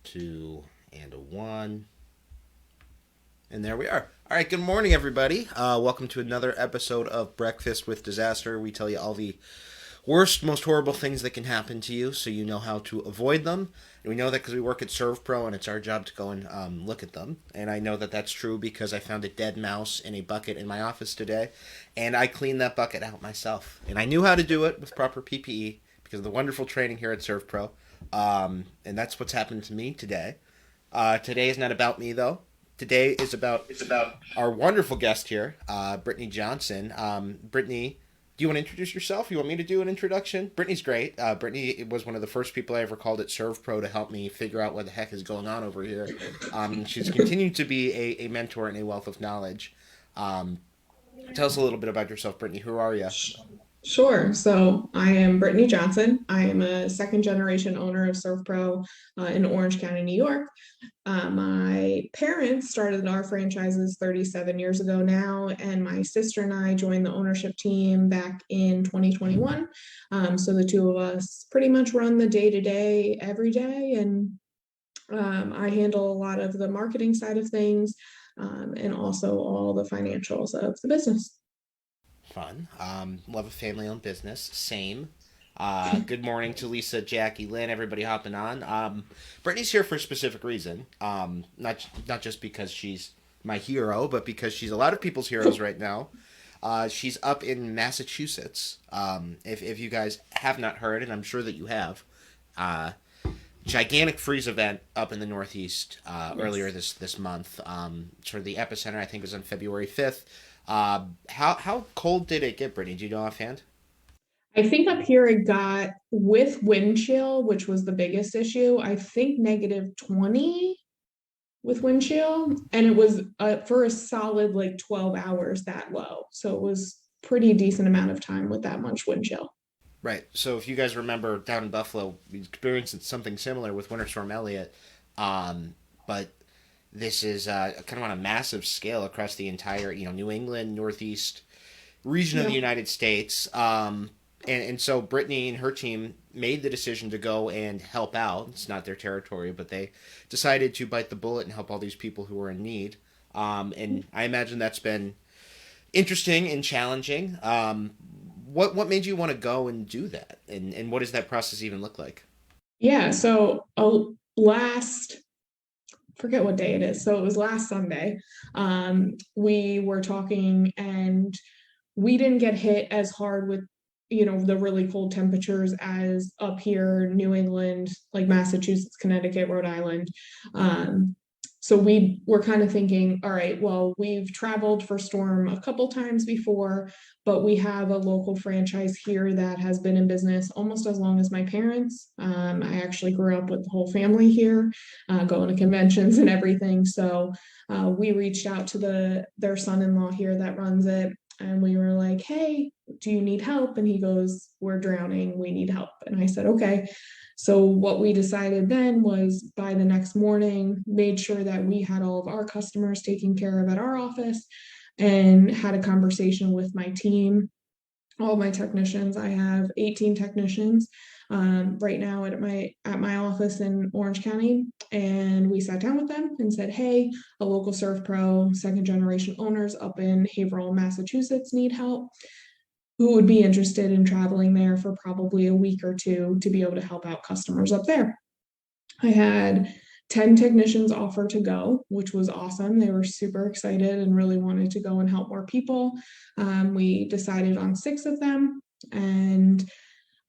2 and a 1. And there we are. All right, good morning, everybody. Welcome to another episode of Breakfast with Disaster. We tell you all the worst, most horrible things that can happen to you so you know how to avoid them. And we know that because we work at SERVPRO and it's our job to go and look at them. And I know that that's true because I found a dead mouse in a bucket in my office today. And I cleaned that bucket out myself. And I knew how to do it with proper PPE because of the wonderful training here at SERVPRO. And that's what's happened to me today. Today is not about me, though. Today is about our wonderful guest here, Brittany Johnson. Brittany, do you want to introduce yourself? You want me to do an introduction? Brittany's great. Brittany was one of the first people I ever called at SERVPRO to help me figure out what the heck is going on over here. She's continued to be a mentor and a wealth of knowledge. Tell us a little bit about yourself, Brittany. Who are you? Sure. So I am Brittany Johnson. I am a second generation owner of ServPro in Orange County, New York. My parents started our franchises 37 years ago now, and my sister and I joined the ownership team back in 2021. So the two of us pretty much run the day to day every day, and I handle a lot of the marketing side of things and also all the financials of the business. Fun. Love a family-owned business. Same. Good morning to Lisa, Jackie, Lynn, everybody hopping on. Brittany's here for a specific reason. Not just because she's my hero, but because she's a lot of people's heroes right now. She's up in Massachusetts. If you guys have not heard, and I'm sure that you have, gigantic freeze event up in the Northeast earlier this month. Sort of the epicenter, I think, was on February 5th. How cold did it get, Brittany? Do you know offhand? I think up here it got with wind chill, which was the biggest issue. I think -20 with wind chill, and it was for a solid like 12 hours that low. So it was pretty decent amount of time with that much wind chill. Right. So if you guys remember down in Buffalo, we experienced something similar with Winter Storm Elliott, but this is kind of on a massive scale across the entire New England, Northeast region of the Yeah. United States. And so Brittany and her team made the decision to go and help out. It's not their territory, but they decided to bite the bullet and help all these people who were in need. And I imagine that's been interesting and challenging. What made you want to go and do that? And what does that process even look like? Yeah, so last forget what day it is. So it was last Sunday. We were talking and we didn't get hit as hard with the really cold temperatures as up here, New England, like Massachusetts, Connecticut, Rhode Island. So we were kind of thinking, all right, well, we've traveled for storm a couple times before, but we have a local franchise here that has been in business almost as long as my parents. I actually grew up with the whole family here, going to conventions and everything. So we reached out to their son-in-law here that runs it, and we were like, hey, do you need help? And he goes, we're drowning, we need help. And I said, okay. So what we decided then was by the next morning, made sure that we had all of our customers taken care of at our office and had a conversation with my team, all my technicians. I have 18 technicians right now at my office in Orange County, and we sat down with them and said, "Hey, a local ServPro second generation owners up in Haverhill, Massachusetts need help. Who would be interested in traveling there for probably a week or two to be able to help out customers up there?" I had 10 technicians offer to go, which was awesome. They were super excited and really wanted to go and help more people. We decided on six of them, and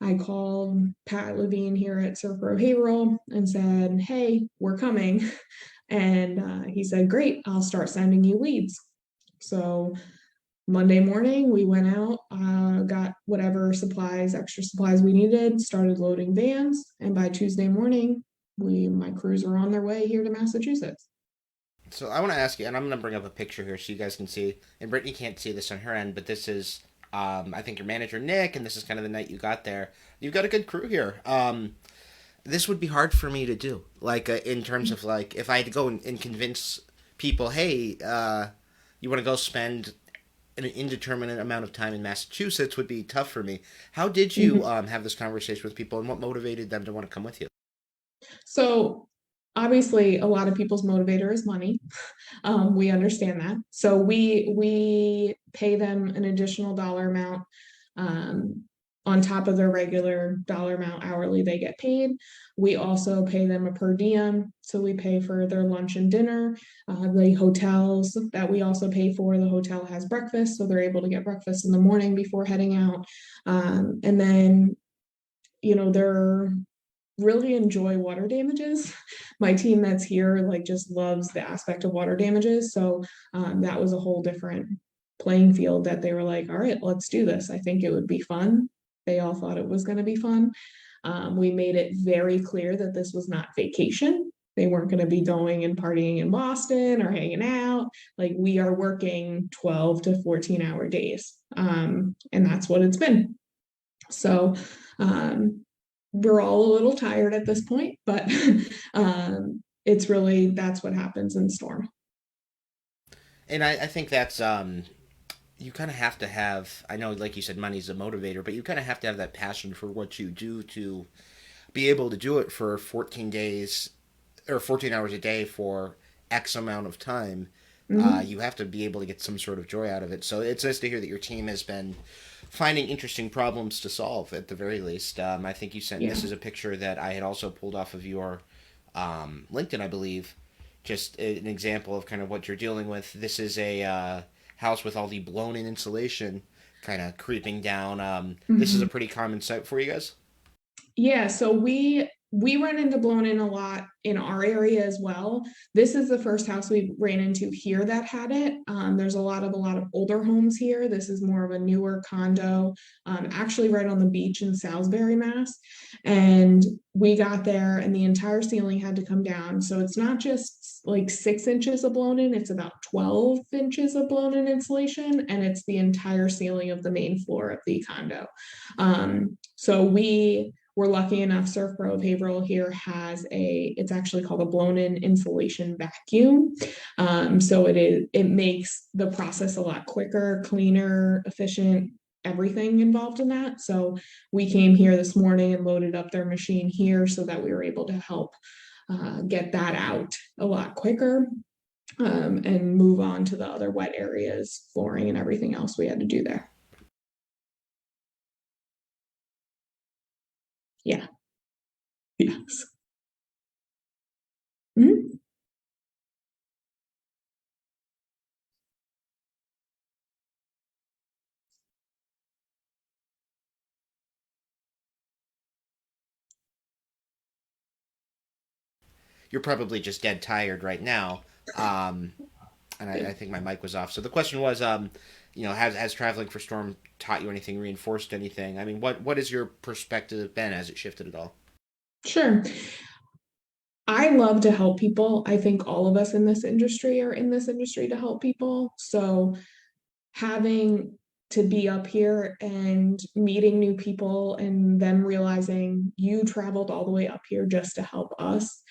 I called Pat Levine here at Serpro Haverhill and said, "Hey, we're coming." And he said, "Great, I'll start sending you leads." So Monday morning, we went out, got whatever supplies, extra supplies we needed, started loading vans, and by Tuesday morning, my crews were on their way here to Massachusetts. So I want to ask you, and I'm going to bring up a picture here so you guys can see. And Brittany can't see this on her end, but this is, I think, your manager Nick, and this is kind of the night you got there. You've got a good crew here. This would be hard for me to do, like in terms of like if I had to go and convince people, hey, you want to go spend an indeterminate amount of time in Massachusetts would be tough for me. How did you Mhm. have this conversation with people, and what motivated them to want to come with you? So obviously a lot of people's motivator is money. We understand that. So we pay them an additional dollar amount um, on top of their regular dollar amount hourly they get paid. We also pay them a per diem. So we pay for their lunch and dinner. The hotels that we also pay for, the hotel has breakfast, so they're able to get breakfast in the morning before heading out. And then, they're really enjoy water damages. My team that's here like just loves the aspect of water damages. So that was a whole different playing field that they were like, all right, let's do this. I think it would be fun. They all thought it was going to be fun. We made it very clear that this was not vacation. They weren't going to be going and partying in Boston or hanging out. Like we are working 12 to 14-hour days. And that's what it's been. So we're all a little tired at this point, but it's really, that's what happens in storm. And I think that's you kind of have to have. I know, like you said, money's a motivator, but you kind of have to have that passion for what you do to be able to do it for 14 days or 14 hours a day for X amount of time. Mm-hmm. You have to be able to get some sort of joy out of it. So it's nice to hear that your team has been finding interesting problems to solve at the very least. I think you sent Yeah. this is a picture that I had also pulled off of your LinkedIn, I believe. Just an example of kind of what you're dealing with. This is a house with all the blown in insulation kind of creeping down. This is a Mm-hmm. pretty common sight for you guys. Yeah, so we run into blown in a lot in our area as well. This is the first house we ran into here that had it. There's a lot of older homes here. This is more of a newer condo, actually right on the beach in Salisbury, Mass. And we got there, and the entire ceiling had to come down. So it's not just like 6 inches of blown in; it's about 12 inches of blown in insulation, and it's the entire ceiling of the main floor of the condo. So we're lucky enough, SERVPRO Behavioral here has it's actually called a blown-in insulation vacuum. So it makes the process a lot quicker, cleaner, efficient, everything involved in that. So we came here this morning and loaded up their machine here so that we were able to help get that out a lot quicker and move on to the other wet areas, flooring and everything else we had to do there. Yeah. Yes. Mhm. You're probably just dead tired right now. Um, and I think my mic was off. So the question was, has traveling for Storm taught you anything, reinforced anything? I mean, what has your perspective been? Has it shifted at all? Sure. I love to help people. I think all of us in this industry are in this industry to help people. So having to be up here and meeting new people and them realizing you traveled all the way up here just to help us,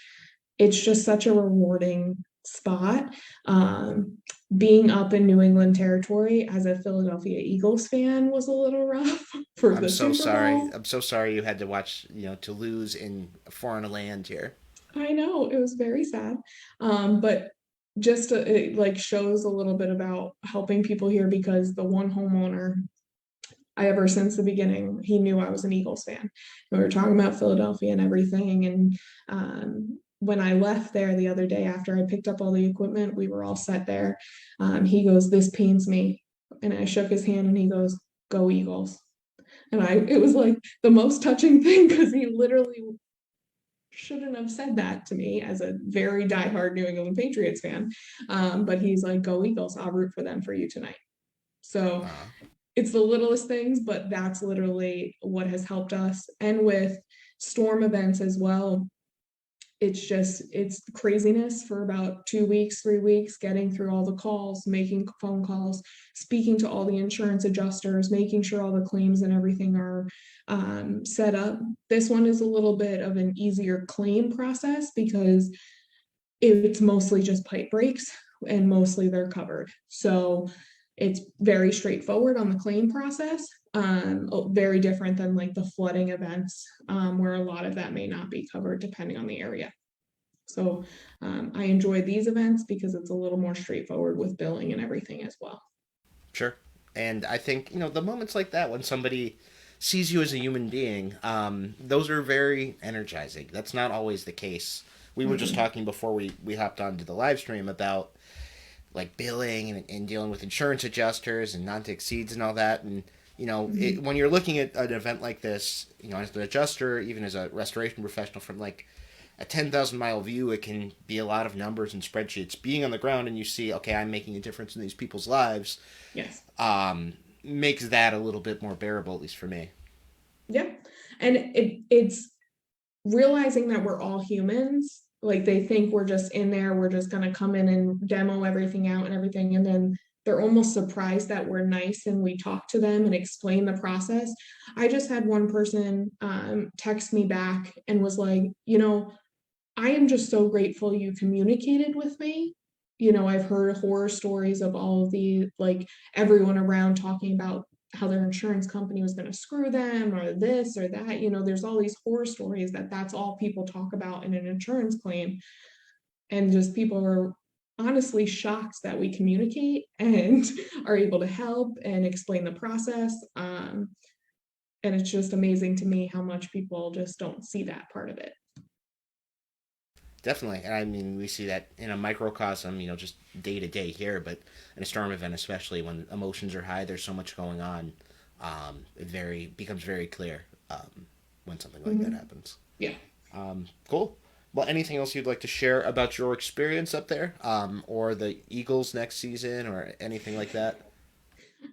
it's just such a rewarding spot. Um, Being up in New England territory as a Philadelphia Eagles fan was a little rough for I'm the so Super sorry. Bowl. I'm so sorry you had to watch, to lose in a foreign land here. I know it was very sad. But just it like shows a little bit about helping people here because the one homeowner I ever since the beginning, he knew I was an Eagles fan. We were talking about Philadelphia and everything. And when I left there the other day after I picked up all the equipment, we were all set there. He goes, "This pains me." And I shook his hand and he goes, "Go Eagles." And it was like the most touching thing because he literally shouldn't have said that to me as a very diehard New England Patriots fan. But he's like, "Go Eagles. I'll root for them for you tonight." So Uh, it's the littlest things, but that's literally what has helped us. And with storm events as well, it's craziness for about 2 weeks, 3 weeks, getting through all the calls, making phone calls, speaking to all the insurance adjusters, making sure all the claims and everything are set up. This one is a little bit of an easier claim process because it's mostly just pipe breaks and mostly they're covered. So it's very straightforward on the claim process. Very different than like the flooding events, where a lot of that may not be covered depending on the area. So I enjoy these events because it's a little more straightforward with billing and everything as well. Sure. And I think, the moments like that when somebody sees you as a human being, those are very energizing. That's not always the case. We were just Mm-mm. talking before we hopped onto the live stream about like billing and dealing with insurance adjusters and non to exceeds and all that. And, Mm-hmm. when you're looking at an event like this, as an adjuster, even as a restoration professional from like a 10,000-mile view, it can be a lot of numbers and spreadsheets. Being on the ground and you see, okay, I'm making a difference in these people's lives, Yes. makes that a little bit more bearable, at least for me. Yeah. And it's realizing that we're all humans. Like they think we're just in there, we're just going to come in and demo everything out and everything. And then they're almost surprised that we're nice and we talk to them and explain the process. I just had one person text me back and was like, I am just so grateful you communicated with me. I've heard horror stories of all of the, like, everyone around talking about how their insurance company was going to screw them or this or that. There's all these horror stories that's all people talk about in an insurance claim. And just people are honestly shocked that we communicate and are able to help and explain the process. And it's just amazing to me how much people just don't see that part of it. Definitely. And I mean, we see that in a microcosm, just day to day here, but in a storm event, especially when emotions are high, there's so much going on. It becomes very clear when something like that Mhm. happens. Yeah. Cool. Well, anything else you'd like to share about your experience up there, or the Eagles next season, or anything like that?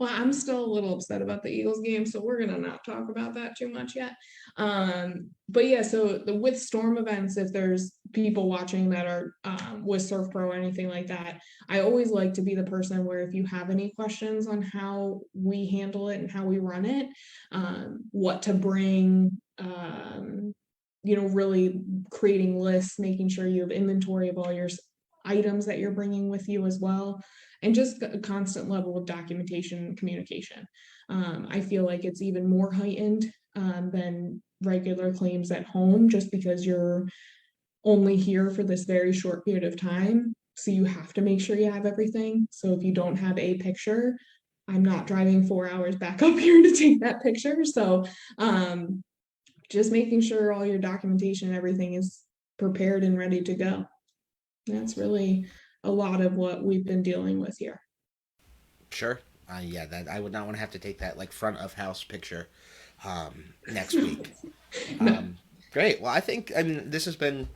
Well, I'm still a little upset about the Eagles game, so we're gonna not talk about that too much yet. But yeah, so with storm events, if there's people watching that are with SERVPRO or anything like that, I always like to be the person where if you have any questions on how we handle it and how we run it, what to bring, really creating lists, making sure you have inventory of all your items that you're bringing with you as well, and just a constant level of documentation and communication. I feel like it's even more heightened than regular claims at home, just because you're only here for this very short period of time. So you have to make sure you have everything. So if you don't have a picture, I'm not driving 4 hours back up here to take that picture. So um, just making sure all your documentation and everything is prepared and ready to go. That's really a lot of what we've been dealing with here. Sure. Yeah, that I would not want to have to take that like front of house picture next week. No. Great. Well, I mean this has been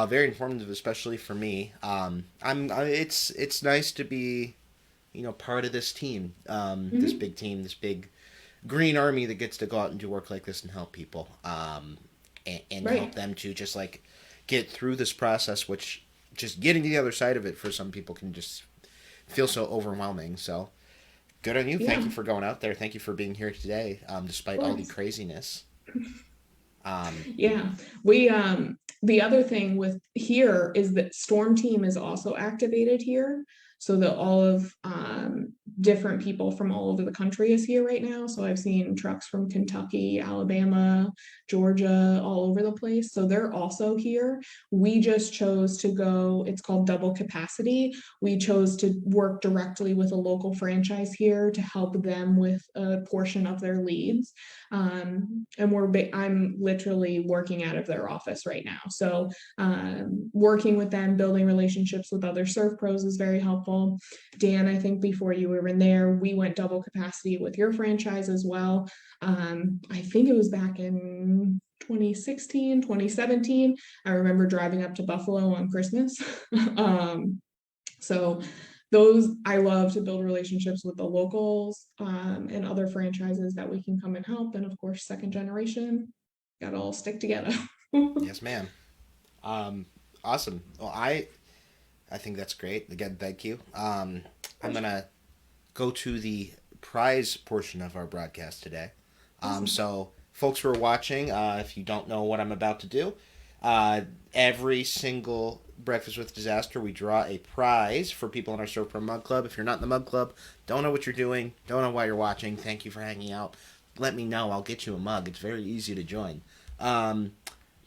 very informative, especially for me. It's nice to be part of this team, Mhm. this big green army that gets to go out and do work like this and help people, and help Right. them to just like get through this process, which just getting to the other side of it for some people can just feel so overwhelming. So good on you. Yeah, Thank you of for going out there. Thank you for being here today, despite all the course. craziness. Um, Yeah. We the other thing with here is that Storm Team is also activated here. So that all of different people from all over the country is here right now. So I've seen trucks from Kentucky, Alabama, Georgia, all over the place. So they're also here. We just chose to go, it's called double capacity. We chose to work directly with a local franchise here to help them with a portion of their leads. And I'm literally working out of their office right now. So working with them, building relationships with other surf pros is very helpful. Dan, I think before you were in there, we went double capacity with your franchise as well. I think it was back in 2016, 2017. I remember driving up to Buffalo on Christmas. So those I love to build relationships with the locals and other franchises that we can come and help. And of course, second generation, got to all stick together. yes, ma'am. Um, awesome. Well, I think that's great. Again, thank you. I'm gonna go to the prize portion of our broadcast today. Awesome. So, folks who are watching, if you don't know what I'm about to do, every single Breakfast with Disaster, we draw a prize for people in our Surf Pro Mug Club. If you're not in the Mug Club, don't know what you're doing, don't know why you're watching, thank you for hanging out. Let me know. I'll get you a mug. It's very easy to join. Um,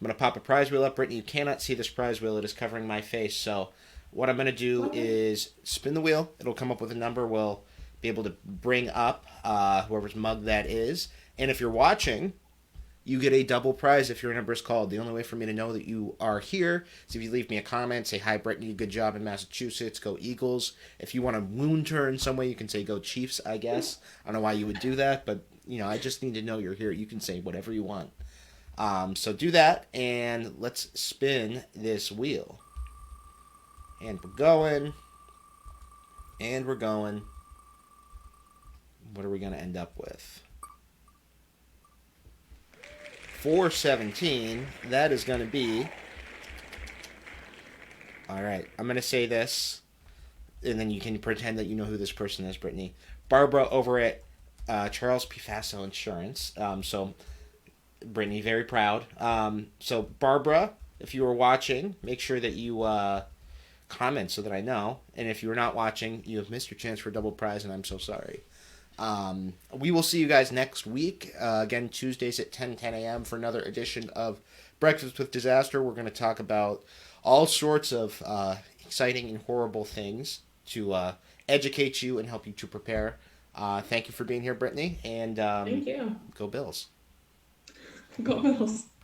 I'm going to pop a prize wheel up. Brittany, you cannot see this prize wheel. It is covering my face. So what I'm going to do is spin the wheel. It'll come up with a number. We'll be able to bring up whoever's mug that is. And if you're watching, you get a double prize if your number is called. The only way for me to know that you are here is if you leave me a comment, say, hi, Brittany, good job in Massachusetts, go Eagles. If you want to wound her in some way, you can say, go Chiefs, I guess. I don't know why you would do that, but, I just need to know you're here. You can say whatever you want. So do that, and let's spin this wheel. And we're going. And we're going. What are we going to end up with? 417. That is going to be... All right, I'm going to say this, and then you can pretend that you know who this person is, Brittany. Barbara over at Charles P. Faso Insurance. So... Brittany, very proud. So, Barbara, if you were watching, make sure that you comment so that I know. And if you're not watching, you have missed your chance for a double prize, and I'm so sorry. We will see you guys next week. Again, Tuesdays at 10 a.m. for another edition of Breakfast with Disaster. We're going to talk about all sorts of exciting and horrible things to educate you and help you to prepare. Thank you for being here, Brittany. And Thank you. Go Bills. Go Bills.